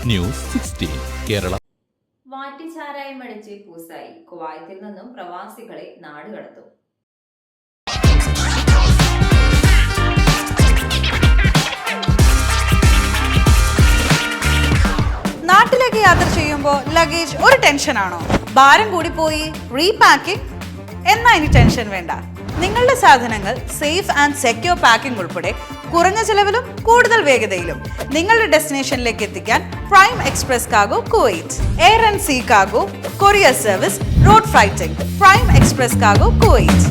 News 16 Kerala. വാറ്റിച്ചാരായം അടിച്ച് പൂസായി. കുവൈത്തിൽ നിന്നും പ്രവാസികളെ നാടുകടത്തും. നാട്ടിലേക്ക് യാത്ര ചെയ്യുമ്പോൾ ലഗേജ് ഒരു ടെൻഷനാണോ? ഭാരം കൂടി പോയി റീപാക്കിംഗ്? എന്നാ ഇനി ടെൻഷൻ വേണ്ട. നിങ്ങളുടെ സാധനങ്ങൾ സേഫ് ആൻഡ് സെക്യൂർ പാക്കിംഗ് ഉൾപ്പെടെ കുറഞ്ഞ ചെലവിലും കൂടുതൽ വേഗതയിലും നിങ്ങളുടെ ഡെസ്റ്റിനേഷനിലേക്ക് എത്തിക്കാൻ prime express cargo Kuwait. Air and sea cargo, courier service, road freighting. Prime express cargo Kuwait.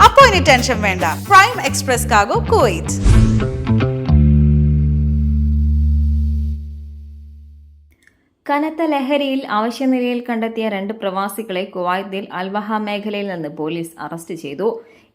അപ്പോ ഇനി ടെൻഷൻ വേണ്ട. Prime express cargo Kuwait. കനത്ത ലഹരിയിൽ അവശ്യനിലയിൽ കണ്ടെത്തിയ 2 പ്രവാസികളെ കുവൈത്തിൽ അൽവഹ മേഖലയിൽ നിന്ന് പോലീസ് അറസ്റ്റ് ചെയ്തു.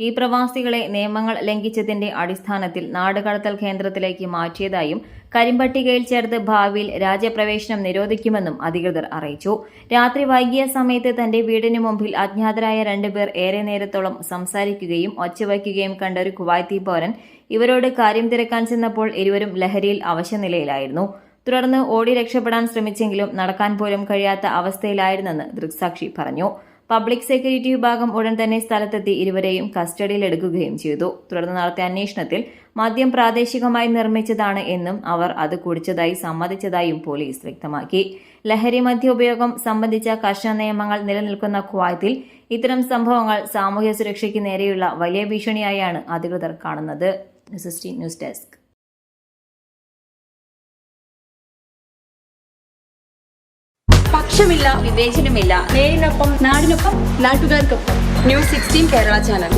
ഈ പ്രവാസികളെ നിയമങ്ങൾ ലംഘിച്ചതിന്റെ അടിസ്ഥാനത്തിൽ നാടുകടത്തൽ കേന്ദ്രത്തിലേക്ക് മാറ്റിയതായും കരിമ്പട്ടികയിൽ ചേർത്ത് ഭാവിയിൽ രാജ്യപ്രവേശനം നിരോധിക്കുമെന്നും അധികൃതർ അറിയിച്ചു. രാത്രി വൈകിയ സമയത്ത് തന്റെ വീടിന് മുമ്പിൽ അജ്ഞാതരായ 2 പേർ ഏറെ നേരത്തോളം സംസാരിക്കുകയും ഒച്ചവയ്ക്കുകയും കണ്ട ഒരു കുവൈത്തി പൗരൻ ഇവരോട് കാര്യം തിരക്കാൻ ചെന്നപ്പോൾ ഇരുവരും ലഹരിയിൽ അവശനിലയിലായിരുന്നു. തുടർന്ന് ഓടി രക്ഷപ്പെടാൻ ശ്രമിച്ചെങ്കിലും നടക്കാൻ പോലും കഴിയാത്ത അവസ്ഥയിലായിരുന്നെന്ന് ദൃക്സാക്ഷി പറഞ്ഞു. പബ്ലിക് സെക്യൂരിറ്റി വിഭാഗം ഉടൻ തന്നെ സ്ഥലത്തെത്തി ഇരുവരെയും കസ്റ്റഡിയിലെടുക്കുകയും ചെയ്തു. തുടർന്ന് നടത്തിയ അന്വേഷണത്തിൽ മദ്യം പ്രാദേശികമായി നിർമ്മിച്ചതാണ് എന്നും അവർ അത് കുടിച്ചതായി സമ്മതിച്ചതായും പോലീസ് വ്യക്തമാക്കി. ലഹരി മദ്യ ഉപയോഗം സംബന്ധിച്ച കർശന നിയമങ്ങൾ നിലനിൽക്കുന്ന കുവൈത്തിൽ ഇത്തരം സംഭവങ്ങൾ സാമൂഹ്യ സുരക്ഷയ്ക്ക് നേരെയുള്ള വലിയ ഭീഷണിയായാണ് അധികൃതർ കാണുന്നത്. News desk. പക്ഷമില്ല, വിവേചനമില്ല. നേരിനൊപ്പം, നാടിനൊപ്പം, നാട്ടുകാർക്കൊപ്പം. News 16 Kerala channel.